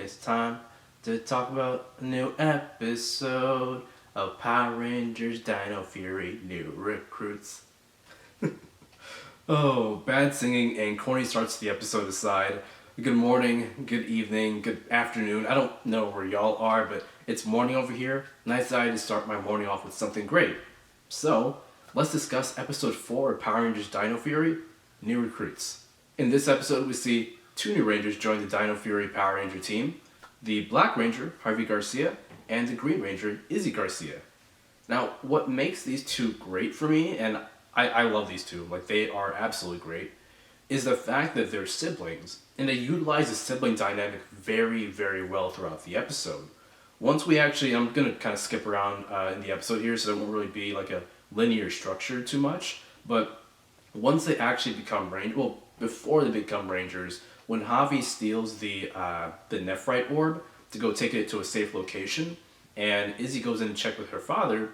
It's time to talk about a new episode of Power Rangers Dino Fury New Recruits. Oh, bad singing and corny starts to the episode aside. Good morning, good evening, good afternoon. I don't know where y'all are, but it's morning over here, and I decided to start my morning off with something great. So, let's discuss episode 4 of Power Rangers Dino Fury New Recruits. In this episode, we see two new Rangers join the Dino Fury Power Ranger team, the Black Ranger, Javi Garcia, and the Green Ranger, Izzy Garcia. Now, what makes these two great for me, and I love these two, like they are absolutely great, is the fact that they're siblings, and they utilize the sibling dynamic very, very well throughout the episode. Once we actually, I'm going to kind of skip around in the episode here, so it won't really be like a linear structure too much, but once they actually become Rangers, well, before they become Rangers, when Javi steals the Nephrite orb to go take it to a safe location, and Izzy goes in to check with her father,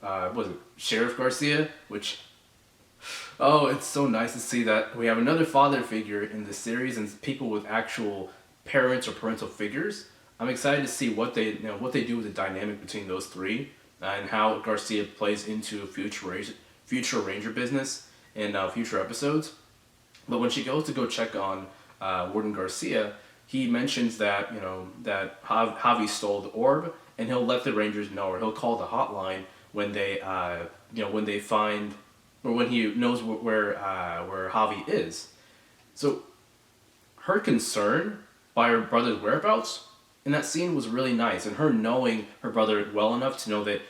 was it Sheriff Garcia? Which, oh, it's so nice to see that we have another father figure in the series and people with actual parents or parental figures. I'm excited to see what they do with the dynamic between those three and how Garcia plays into future Ranger business in future episodes. But when she goes to go check on Warden Garcia, he mentions that that Javi stole the orb, and he'll let the Rangers know, or he'll call the hotline when they when they find, or when he knows where Javi is. So her concern by her brother's whereabouts in that scene was really nice, and her knowing her brother well enough to know that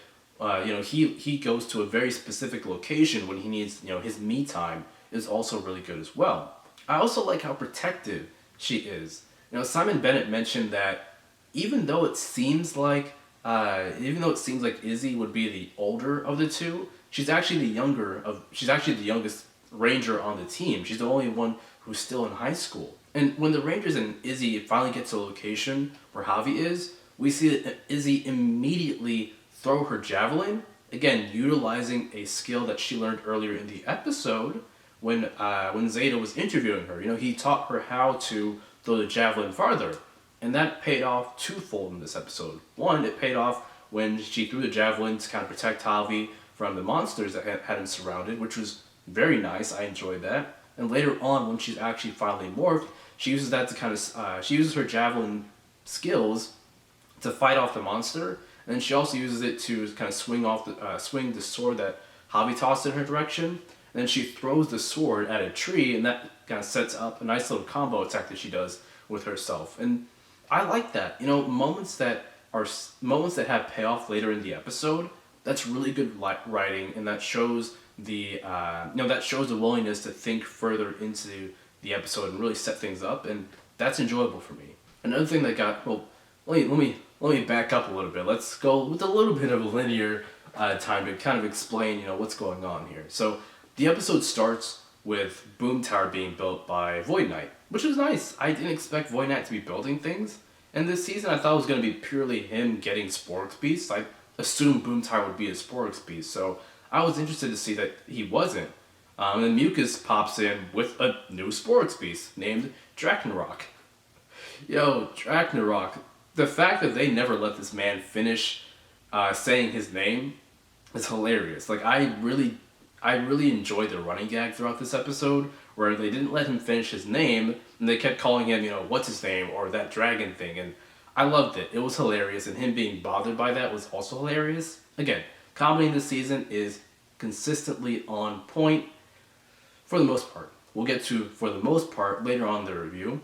he goes to a very specific location when he needs his me time is also really good as well. I also like how protective she is. Simon Bennett mentioned that even though it seems like Izzy would be the older of the two, she's actually the youngest Ranger on the team. She's the only one who's still in high school. And when the Rangers and Izzy finally get to a location where Javi is, we see that Izzy immediately throw her javelin, again utilizing a skill that she learned earlier in the episode when Zeta was interviewing her. He taught her how to throw the javelin farther, and that paid off twofold in this episode. One, it paid off when she threw the javelin to kind of protect Javi from the monsters that had him surrounded, which was very nice. I enjoyed that. And later on, when she's actually finally morphed, she uses that to she uses her javelin skills to fight off the monster, and then she also uses it to kind of swing the sword that Javi tossed in her direction. And then she throws the sword at a tree, and that kind of sets up a nice little combo attack that she does with herself. And I like that. Moments that have payoff later in the episode. That's really good writing, and that shows the willingness to think further into the episode and really set things up, and that's enjoyable for me. Another thing that got let me back up a little bit. Let's go with a little bit of a linear time to kind of explain what's going on here. So the episode starts with Boom Tower being built by Void Knight, which was nice. I didn't expect Void Knight to be building things. And this season I thought it was going to be purely him getting Sporix Beasts. I assumed Boom Tower would be a Sporix Beast, so I was interested to see that he wasn't. And then Mucus pops in with a new Sporix Beast named Drachnarok. Yo, Drachnarok. The fact that they never let this man finish saying his name is hilarious. Like, I really enjoyed the running gag throughout this episode, where they didn't let him finish his name, and they kept calling him, what's his name, or that dragon thing, and I loved it. It was hilarious, and him being bothered by that was also hilarious. Again, comedy in this season is consistently on point, for the most part. We'll get to, for the most part, later on in the review.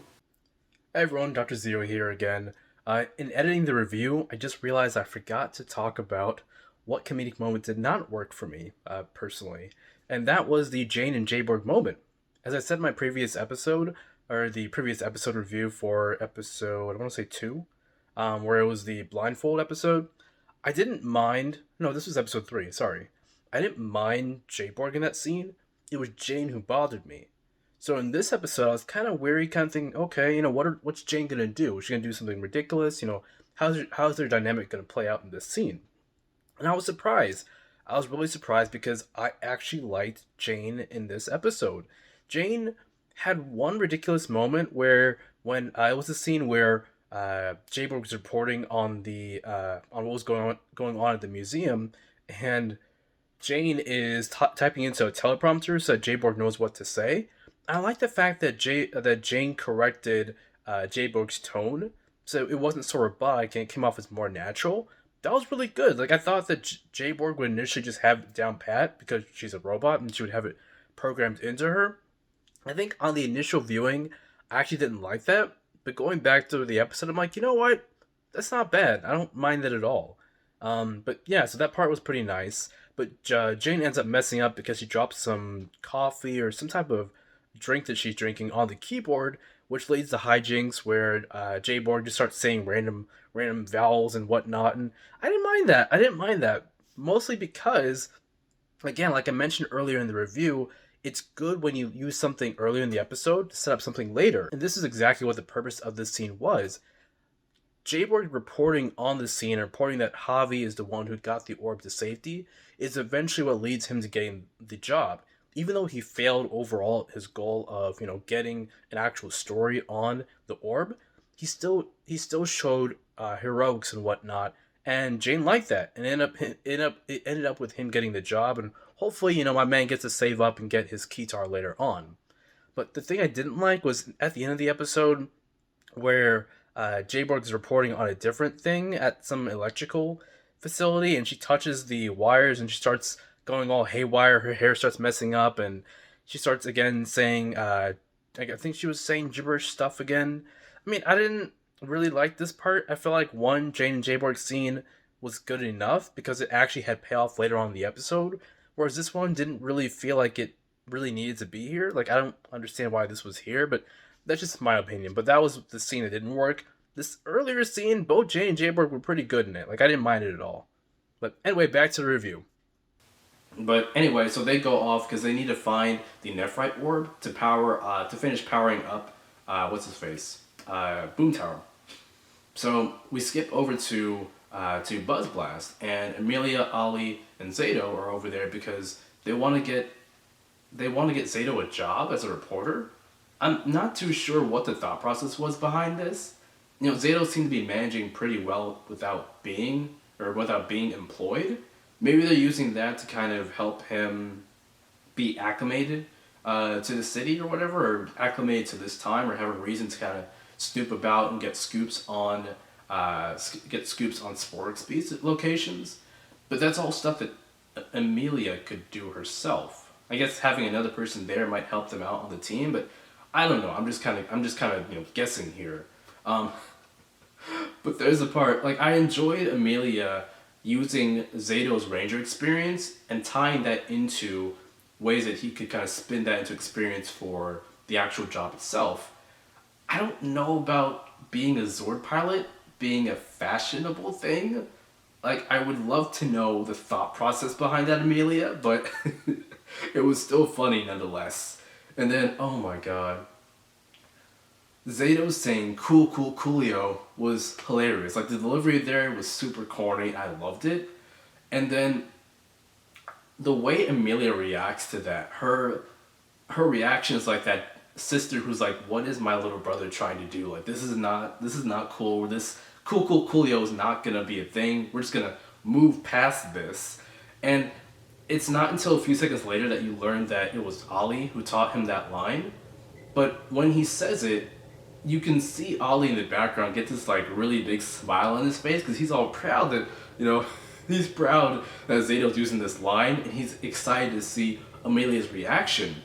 Hey everyone, Dr. Zero here again. In editing the review, I just realized I forgot to talk about what comedic moment did not work for me, personally. And that was the Jane and Jayborg moment. As I said in my previous episode, or the previous episode review for episode, I want to say 2, where it was the blindfold episode, I didn't mind, no, this was episode 3, sorry. I didn't mind Jayborg in that scene. It was Jane who bothered me. So in this episode, I was kind of weary, kind of thinking, okay, what's Jane going to do? Is she going to do something ridiculous? How's their dynamic going to play out in this scene? And I was surprised. I was really surprised because I actually liked Jane in this episode. Jane had one ridiculous moment where it was a scene where Jayborg was reporting on the on what was going on at the museum, and Jane is typing into a teleprompter so that Jayborg knows what to say. I like the fact that Jane corrected Jayborg's tone, so it wasn't so robotic and it came off as more natural. That was really good. Like I thought that Jayborg would initially just have it down pat because she's a robot and she would have it programmed into her. I think on the initial viewing, I actually didn't like that, but going back to the episode, I'm like, you know what? That's not bad. I don't mind that at all. But yeah, so that part was pretty nice. But Jane ends up messing up because she drops some coffee or some type of drink that she's drinking on the keyboard, which leads to hijinks where Jay Borg just starts saying random vowels and whatnot. And I didn't mind that. I didn't mind that mostly because, again, like I mentioned earlier in the review, it's good when you use something earlier in the episode to set up something later. And this is exactly what the purpose of this scene was. Jayborg reporting on the scene, reporting that Javi is the one who got the orb to safety, is eventually what leads him to getting the job. Even though he failed overall his goal of, getting an actual story on the orb, he still showed heroics and whatnot, and Jane liked that, and it ended up with him getting the job, and hopefully, my man gets to save up and get his keytar later on. But the thing I didn't like was at the end of the episode where Jayborg is reporting on a different thing at some electrical facility, and she touches the wires and she starts going all haywire. Her hair starts messing up, and she starts again saying, I think she was saying gibberish stuff again. I mean, I didn't really like this part. I feel like one Jane and Jayborg scene was good enough because it actually had payoff later on in the episode, whereas this one didn't really feel like it really needed to be here. Like I don't understand why this was here, but that's just my opinion. But that was the scene that didn't work. This earlier scene, both Jane and Jayborg were pretty good in it. Like I didn't mind it at all. But anyway, back to the review. But anyway, so they go off because they need to find the Nephrite orb to finish powering up what's his face, Boom Tower. So we skip over to Buzz Blast, and Amelia, Ollie, and Zato are over there because they want to get Zato a job as a reporter. I'm not too sure what the thought process was behind this. Zato seemed to be managing pretty well without being employed. Maybe they're using that to kind of help him be acclimated to the city or whatever, or acclimated to this time, or have a reason to kind of snoop about and get scoops on Spork Speed's locations. But that's all stuff that Amelia could do herself. I guess having another person there might help them out on the team, but I don't know. I'm just kind of guessing here. Um, but there's a part like I enjoyed Amelia using Zato's Ranger experience and tying that into ways that he could kind of spin that into experience for the actual job itself. I don't know about being a Zord pilot being a fashionable thing. Like, I would love to know the thought process behind that, Amelia, but it was still funny nonetheless. And then, oh my god, Zato saying "cool, cool, coolio" was hilarious. Like the delivery there was super corny. I loved it. And then the way Amelia reacts to that, her reaction is like that sister who's like, "What is my little brother trying to do? Like this is not cool. This cool, cool, coolio is not gonna be a thing. We're just gonna move past this." And it's not until a few seconds later that you learn that it was Ollie who taught him that line. But when he says it, you can see Ollie in the background get this like really big smile on his face because he's all proud that you know he's proud that Zato's using this line, and he's excited to see Amelia's reaction.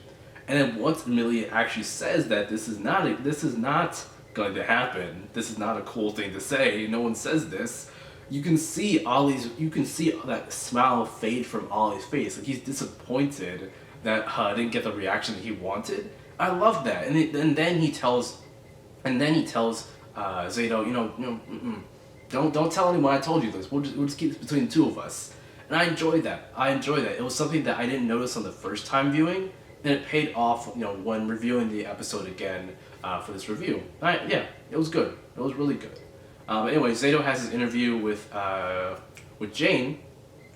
And then once Amelia actually says that this is not going to happen, this is not a cool thing to say, no one says this. You can see that smile fade from Ollie's face. Like he's disappointed that didn't get the reaction that he wanted. I love that, and then he tells Zato, don't tell anyone I told you this. We'll just keep this between the two of us. And I enjoyed that. It was something that I didn't notice on the first time viewing, and it paid off. When reviewing the episode again for this review. Yeah, it was good. It was really good. But anyway, Zato has his interview with Jane,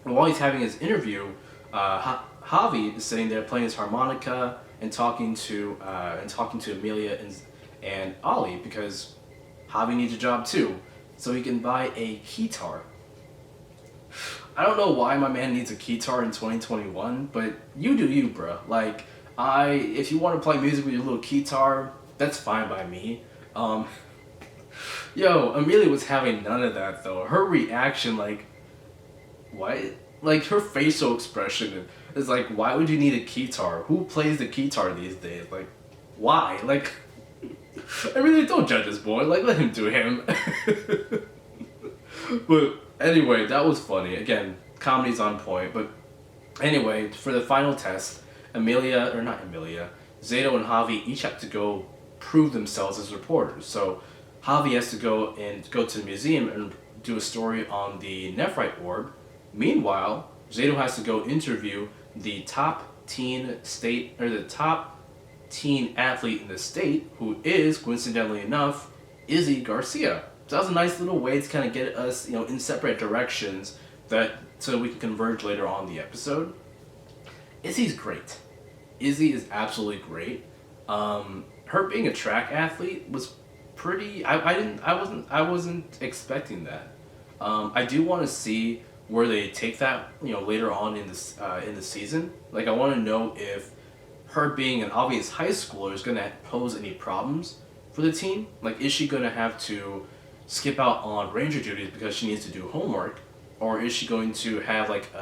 and while he's having his interview, Javi is sitting there playing his harmonica and talking to Amelia and Ollie because Javi needs a job too, so he can buy a keytar. I don't know why my man needs a keytar in 2021, but you do you, bruh. Like, if you want to play music with your little keytar, that's fine by me. Um, Yo, Amelia was having none of that though. Her reaction, like, what? Like, her facial expression is like, why would you need a keytar? Who plays the keytar these days? Like, why? Like, I really don't judge this boy. Like, let him do him. But anyway, that was funny. Again, comedy's on point. But anyway, for the final test, Zato and Javi each have to go prove themselves as reporters. So Javi has to go to the museum and do a story on the Nephrite orb. Meanwhile, Zato has to go interview the top teen athlete in the state, who is, coincidentally enough, Izzy Garcia. So that was a nice little way to kind of get us, in separate directions, so we can converge later on in the episode. Izzy's great. Izzy is absolutely great. Her being a track athlete was pretty. I wasn't expecting that. I do want to see where they take that, later on in the season. Like, I want to know if her being an obvious high schooler is going to pose any problems for the team. Like, is she going to have to skip out on ranger duties because she needs to do homework, or is she going to have like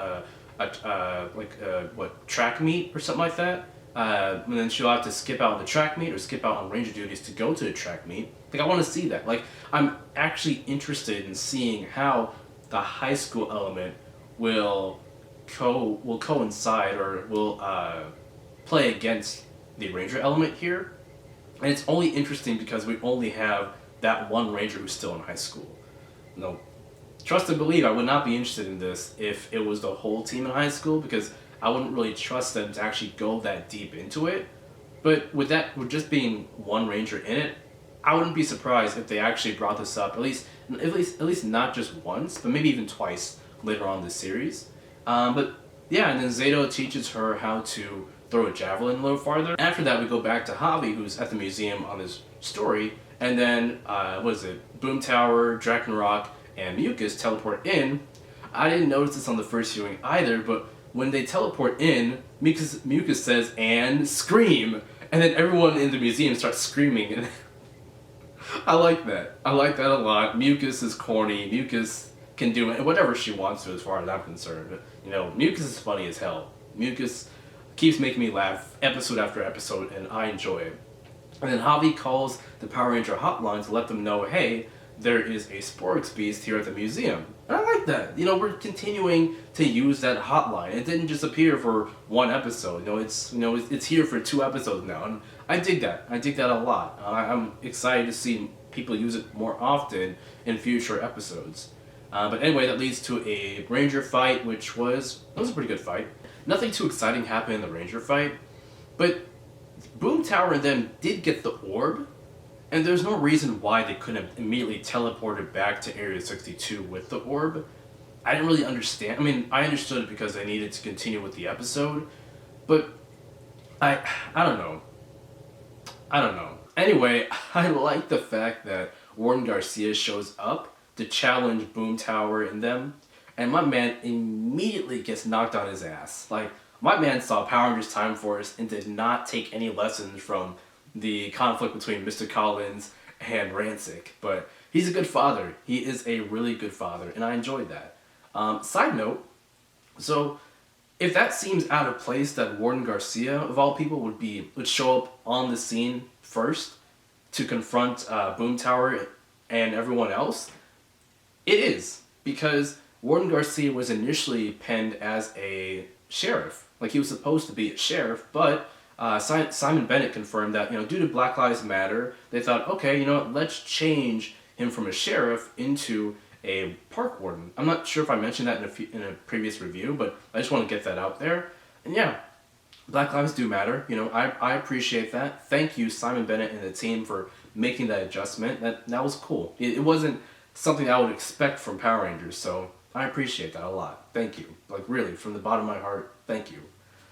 track meet or something like that? And then she'll have to skip out on the track meet or skip out on ranger duties to go to the track meet. Like, I want to see that. Like, I'm actually interested in seeing how the high school element will coincide or will play against the ranger element here. And it's only interesting because we only have that one ranger who's still in high school. No, trust and believe, I would not be interested in this if it was the whole team in high school, because I wouldn't really trust them to actually go that deep into it. But with just being one ranger in it, I wouldn't be surprised if they actually brought this up at least not just once, but maybe even twice later on in the series. But yeah, and then Zato teaches her how to throw a javelin a little farther. After that, we go back to Javi, who's at the museum on this story, and then Boom Tower, Drakenrock, and Mucus teleport in. I didn't notice this on the first viewing either, but when they teleport in, Mucus says, "and scream," and then everyone in the museum starts screaming. And I like that. I like that a lot. Mucus is corny. Mucus can do whatever she wants to, as far as I'm concerned. But, Mucus is funny as hell. Mucus keeps making me laugh episode after episode, and I enjoy it. And then Javi calls the Power Ranger hotline to let them know, hey, there is a Sporix beast here at the museum. And I like that. We're continuing to use that hotline. It didn't just appear for one episode. It's here for 2 episodes now, and I dig that. I dig that a lot. I'm excited to see people use it more often in future episodes. But anyway, that leads to a Ranger fight, which was a pretty good fight. Nothing too exciting happened in the Ranger fight, but Boom Tower and them did get the orb, and there's no reason why they couldn't have immediately teleported back to Area 62 with the orb. I didn't really understand. I mean, I understood it because they needed to continue with the episode, but I don't know. Anyway, I like the fact that Warden Garcia shows up to challenge Boom Tower and them, and my man immediately gets knocked on his ass. Like, my man saw Power Rangers Time Force and did not take any lessons from the conflict between Mr. Collins and Rancic. But he's a good father. He is a really good father, and I enjoyed that. Side note, so if that seems out of place that Warden Garcia, of all people, would show up on the scene first to confront Boom Tower and everyone else, it is, because Warden Garcia was initially penned as a sheriff. Like, he was supposed to be a sheriff, but Simon Bennett confirmed that, due to Black Lives Matter, they thought, okay, let's change him from a sheriff into a park warden. I'm not sure if I mentioned that in a previous review, but I just want to get that out there. And yeah, Black lives do matter. I appreciate that. Thank you, Simon Bennett and the team, for making that adjustment. That was cool. It wasn't something I would expect from Power Rangers, so I appreciate that a lot. Thank you. Like, really, from the bottom of my heart, thank you.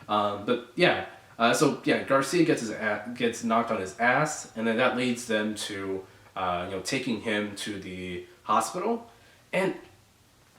But yeah, Garcia gets knocked on his ass, and then that leads them to taking him to the hospital, and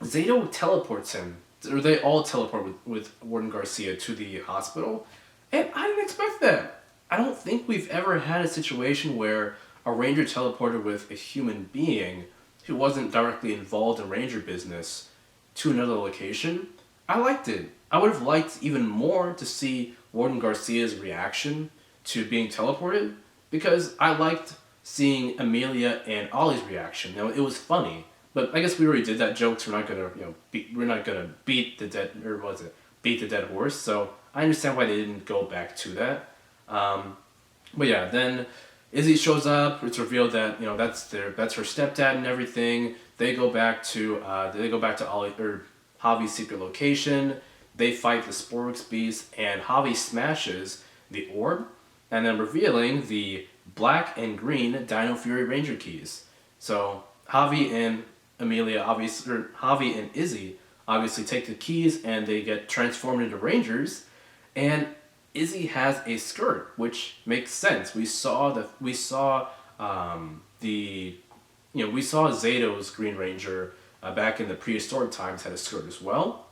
Zato teleports him, or they all teleport with Warden Garcia to the hospital, and I didn't expect that. I don't think we've ever had a situation where a ranger teleported with a human being who wasn't directly involved in ranger business to another location. I liked it. I would have liked even more to see Warden Garcia's reaction to being teleported, because I liked seeing Amelia and Ollie's reaction. Now, it was funny, but I guess we already did that joke, so we're not gonna beat the dead, or was it beat the dead horse? So I understand why they didn't go back to that. But yeah, then Izzy shows up. It's revealed that that's her stepdad and everything. They go back to Ollie or Javi's secret location. They fight the Sporix beast, and Javi smashes the orb, and then revealing the black and green Dino Fury Ranger keys. So Javi and Javi and Izzy obviously take the keys and they get transformed into Rangers, and Izzy has a skirt, which makes sense. We saw Zato's Green Ranger back in the prehistoric times had a skirt as well,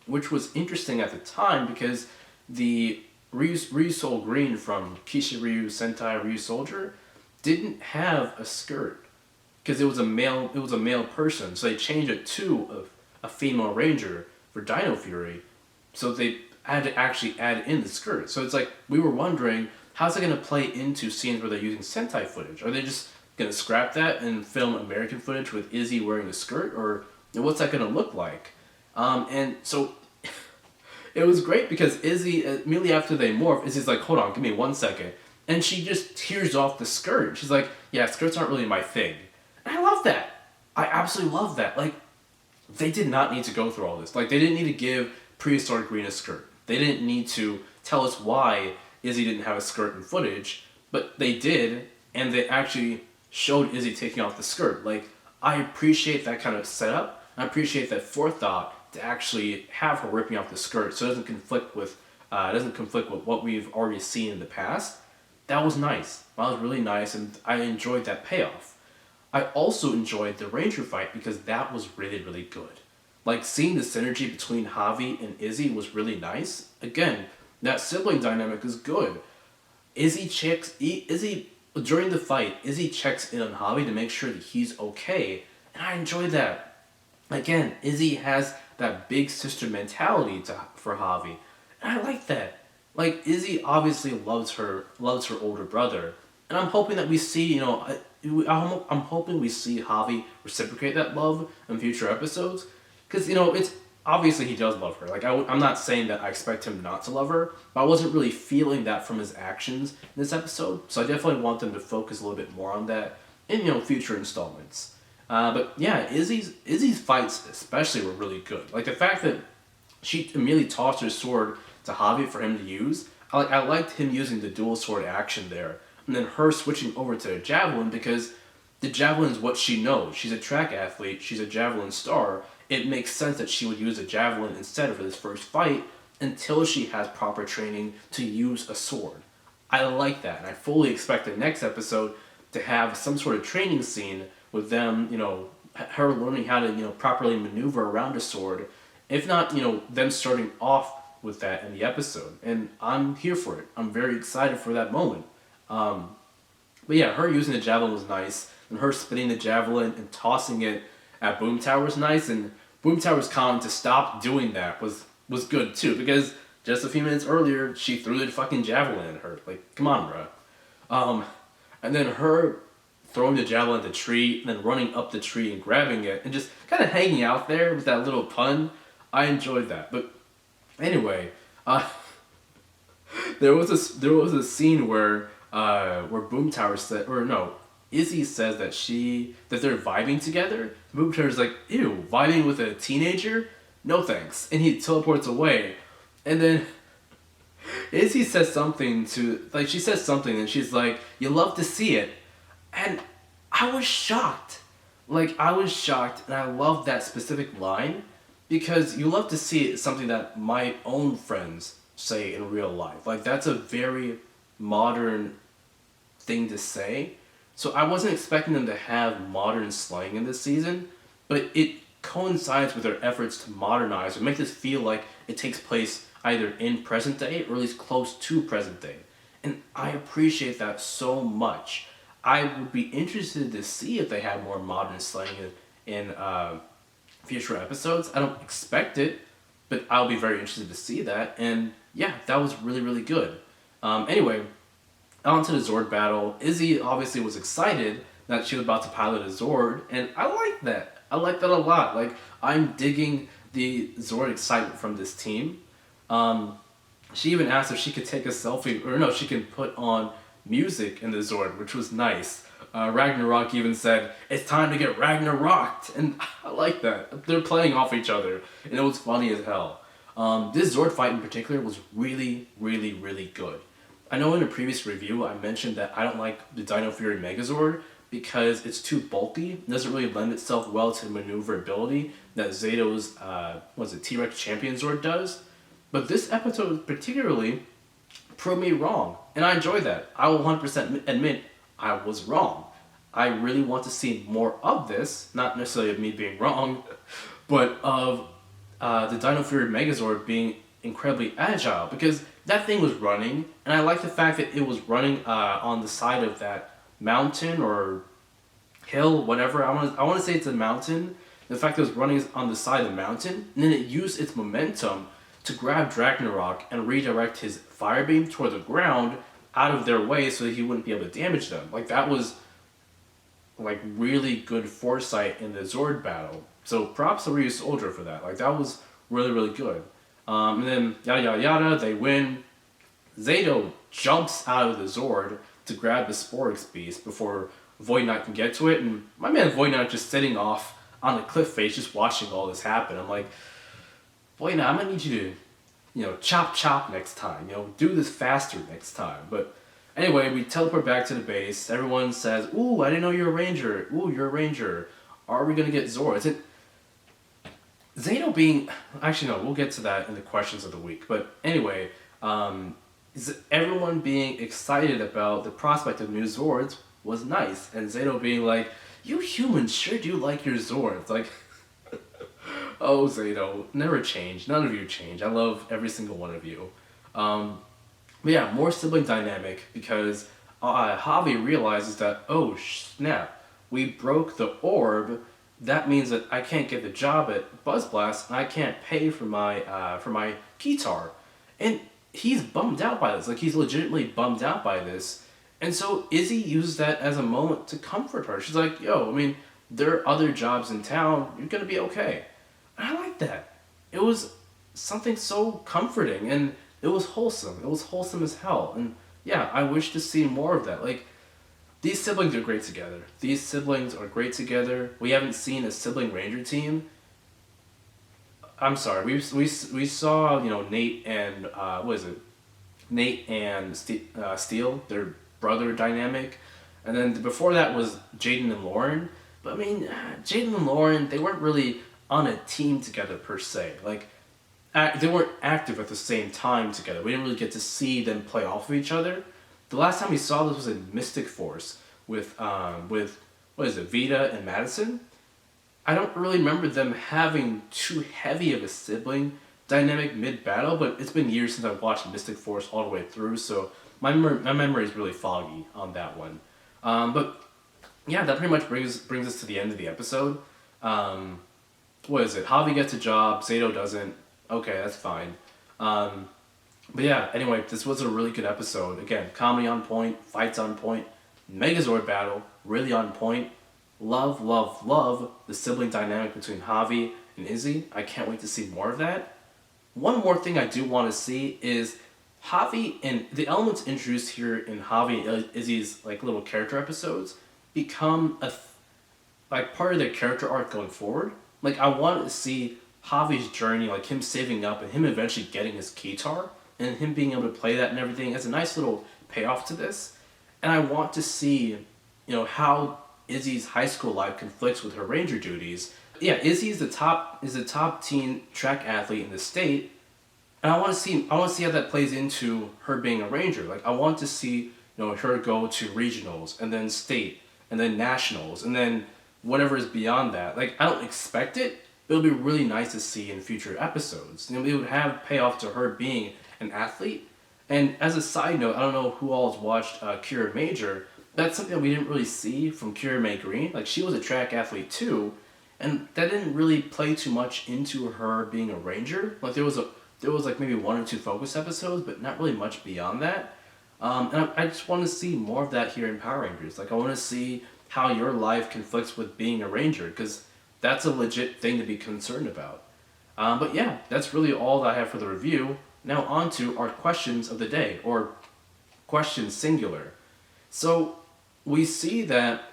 which was interesting at the time because the Ryusou Green from Kishiuryu Sentai Ryu Soldier didn't have a skirt because it was a male person, so they changed it to a female ranger for Dino Fury, so they had to actually add in the skirt. So it's like we were wondering, how's it going to play into scenes where they're using Sentai footage? Are they just going to scrap that and film American footage with Izzy wearing a skirt, or what's that going to look like? And so it was great because Izzy, immediately after they morph, Izzy's like, hold on, give me 1 second. And she just tears off the skirt. She's like, yeah, skirts aren't really my thing. And I love that. I absolutely love that. Like, they did not need to go through all this. Like, they didn't need to give Prehistoric Green a skirt. They didn't need to tell us why Izzy didn't have a skirt in footage, but they did, and they actually showed Izzy taking off the skirt. Like, I appreciate that kind of setup. I appreciate that forethought to actually have her ripping off the skirt, so it doesn't conflict with what we've already seen in the past. That was nice. That was really nice, and I enjoyed that payoff. I also enjoyed the Ranger fight because that was really, really good. Like, seeing the synergy between Javi and Izzy was really nice. Again, that sibling dynamic is good. During the fight, Izzy checks in on Javi to make sure that he's okay, and I enjoyed that. Again, Izzy has that big sister mentality for Javi, and I like that. Like, Izzy obviously loves her older brother, and I'm hoping that we see, I'm hoping we see Javi reciprocate that love in future episodes, because, it's obviously he does love her. Like, I'm not saying that I expect him not to love her, but I wasn't really feeling that from his actions in this episode, so I definitely want them to focus a little bit more on that in, future installments. But yeah, Izzy's fights especially were really good. Like, the fact that she immediately tossed her sword to Javi for him to use, I liked him using the dual sword action there, and then her switching over to a javelin, because the javelin is what she knows. She's a track athlete, she's a javelin star. It makes sense that she would use a javelin instead of this first fight until she has proper training to use a sword. I like that, and I fully expect the next episode to have some sort of training scene with them, her learning how to, properly maneuver around a sword. If not, them starting off with that in the episode. And I'm here for it. I'm very excited for that moment. But yeah, her using the javelin was nice, and her spinning the javelin and tossing it at Boom Tower was nice, and Boom Tower's comment to stop doing that was good too, because just a few minutes earlier, she threw the fucking javelin at her. Like, come on, bruh. And then her throwing the javelin at the tree, and then running up the tree and grabbing it, and just kind of hanging out there with that little pun. I enjoyed that. But anyway, there was a scene where Boom Tower said, or no, Izzy says that they're vibing together. Boom Tower's like, ew, vibing with a teenager? No thanks. And he teleports away. And then Izzy says something she says something and she's like, you love to see it. And I was shocked. And I love that specific line, because you love to see it is something that my own friends say in real life. Like, that's a very modern thing to say. So I wasn't expecting them to have modern slang in this season, but it coincides with their efforts to modernize or make this feel like it takes place either in present day or at least close to present day. And I appreciate that so much. I would be interested to see if they had more modern slang in future episodes. I don't expect it, but I'll be very interested to see that. And yeah, that was really, really good. Anyway, on to the Zord battle. Izzy obviously was excited that she was about to pilot a Zord, and I like that. I like that a lot. Like, I'm digging the Zord excitement from this team. She even asked if she could take a selfie, or no, she can put on music in the Zord, which was nice. Ragnarok even said, "It's time to get Ragnaroked," and I like that. They're playing off each other, and it was funny as hell. This Zord fight in particular was really, really, really good. I know in a previous review I mentioned that I don't like the Dino Fury Megazord because it's too bulky. It doesn't really lend itself well to the maneuverability that Zato's T-Rex Champion Zord does. But this episode particularly proved me wrong, and I enjoyed that. I will 100% admit I was wrong. I really want to see more of this, not necessarily of me being wrong, but of the Dino Fury Megazord being incredibly agile, because that thing was running, and I like the fact that it was running on the side of that mountain or hill, whatever. I want to say it's a mountain. The fact that it was running on the side of the mountain, and then it used its momentum to grab Ragnarok and redirect his fire beam toward the ground out of their way so that he wouldn't be able to damage them. Like, that was like really good foresight in the Zord battle. So props to Ryu Soldier for that. Like, that was really, really good. And then yada yada yada, they win. Zato jumps out of the Zord to grab the Sporix beast before Void Knight can get to it, and my man Void Knight just sitting off on the cliff face just watching all this happen. I'm like, Void Knight, I'm gonna need you to, chop chop next time. Do this faster next time. But anyway, we teleport back to the base. Everyone says, "Ooh, I didn't know you're a ranger. Ooh, you're a ranger. Are we gonna get Zord?" Is it Zato being... Actually, no, we'll get to that in the questions of the week. But anyway, is everyone being excited about the prospect of new Zords was nice. And Zato being like, "You humans sure do like your Zords." Like, oh, Zato, never change. None of you change. I love every single one of you. But yeah, more sibling dynamic, because Javi realizes that, oh snap, we broke the orb. That means that I can't get the job at Buzz Blast, and I can't pay for my guitar. And he's bummed out by this. Like, he's legitimately bummed out by this. And so Izzy uses that as a moment to comfort her. She's like, "Yo, I mean, there are other jobs in town. You're gonna be okay." And I like that. It was something so comforting, and it was wholesome. It was wholesome as hell. And yeah, I wish to see more of that. Like, these siblings are great together. These siblings are great together. We haven't seen a sibling ranger team. I'm sorry. We saw, Nate and Nate and Steel, their brother dynamic, and then before that was Jaden and Lauren. But I mean, Jaden and Lauren, they weren't really on a team together per se. Like, they weren't active at the same time together. We didn't really get to see them play off of each other. The last time we saw this was in Mystic Force with Vita and Madison. I don't really remember them having too heavy of a sibling dynamic mid-battle, but it's been years since I've watched Mystic Force all the way through, so my memory is really foggy on that one. But yeah, that pretty much brings us to the end of the episode. Javi gets a job, Zato doesn't. Okay, that's fine. But yeah, anyway, this was a really good episode. Again, comedy on point, fights on point, Megazord battle, really on point. Love, love, love the sibling dynamic between Javi and Izzy. I can't wait to see more of that. One more thing I do want to see is Javi and the elements introduced here in Javi and Izzy's little character episodes become part of their character arc going forward. Like, I want to see Javi's journey, like him saving up and him eventually getting his guitar and him being able to play that and everything as a nice little payoff to this. And I want to see, how Izzy's high school life conflicts with her ranger duties. Yeah, Izzy is the top teen track athlete in the state, and I want to see how that plays into her being a ranger. Like, I want to see, her go to regionals and then state and then nationals, and then whatever is beyond that. Like, I don't expect it, but it'll be really nice to see in future episodes. It would have payoff to her being an athlete. And as a side note, I don't know who all has watched Kira Major. That's something that we didn't really see from Kira May Green. Like, she was a track athlete too, and that didn't really play too much into her being a ranger. Like, there was like maybe 1 or 2 focus episodes, but not really much beyond that. And I just want to see more of that here in Power Rangers. Like, I want to see how your life conflicts with being a ranger, because that's a legit thing to be concerned about. But yeah, that's really all that I have for the review. Now on to our questions of the day, or questions singular. So we see that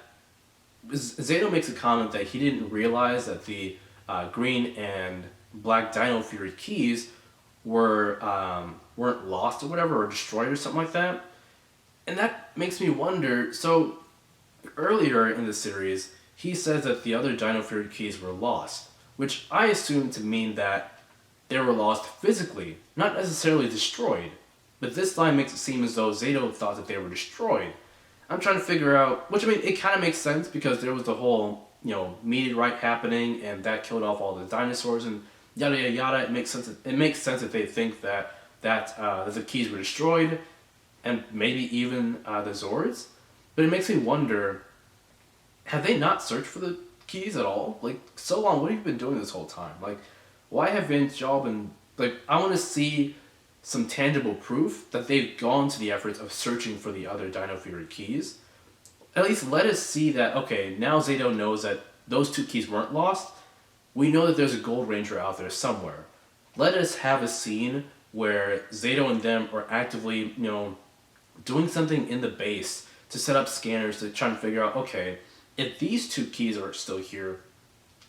Zato makes a comment that he didn't realize that the green and black Dino Fury keys weren't lost or whatever, or destroyed or something like that. And that makes me wonder, so earlier in the series, he says that the other Dino Fury keys were lost, which I assume to mean that they were lost physically, not necessarily destroyed. But this line makes it seem as though Zato thought that they were destroyed. I'm trying to figure out, which I mean, it kind of makes sense because there was the whole, meteorite happening and that killed off all the dinosaurs and yada yada yada. It makes sense. It makes sense if they think that the keys were destroyed, and maybe even the Zords. But it makes me wonder, have they not searched for the keys at all? Like, so long, what have you been doing this whole time? Like, why haven't y'all been, like, I want to see some tangible proof that they've gone to the efforts of searching for the other Dino Fury keys. At least let us see that, okay, now Zato knows that those 2 keys weren't lost. We know that there's a Gold Ranger out there somewhere. Let us have a scene where Zato and them are actively, doing something in the base to set up scanners to try and figure out, okay, if these 2 keys are still here,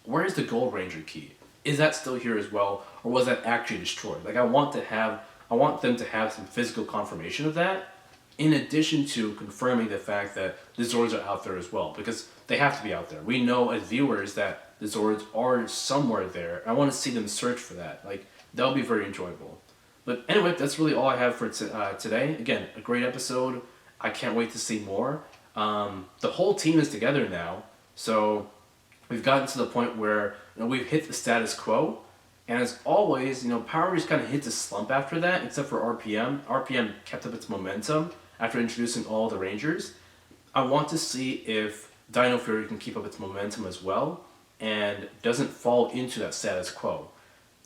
where's the Gold Ranger key? Is that still here as well, or was that actually destroyed? Like, I want them to have some physical confirmation of that, in addition to confirming the fact that the Zords are out there as well, because they have to be out there. We know as viewers that the Zords are somewhere there. I want to see them search for that. Like, that'll be very enjoyable. But anyway, that's really all I have for today. Again, a great episode. I can't wait to see more. The whole team is together now, so we've gotten to the point where we've hit the status quo. And as always, Power Rangers kind of hits a slump after that, except for RPM. RPM kept up its momentum after introducing all the Rangers. I want to see if Dino Fury can keep up its momentum as well, and doesn't fall into that status quo.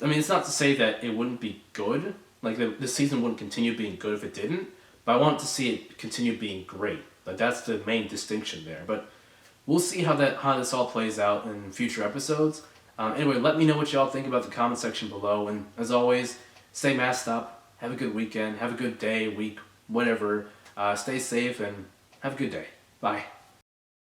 I mean, it's not to say that it wouldn't be good, like the season wouldn't continue being good if it didn't, but I want to see it continue being great. Like, that's the main distinction there. But we'll see how this all plays out in future episodes. Anyway, let me know what y'all think about the comment section below. And as always, stay masked up. Have a good weekend. Have a good day, week, whatever. Stay safe and have a good day. Bye.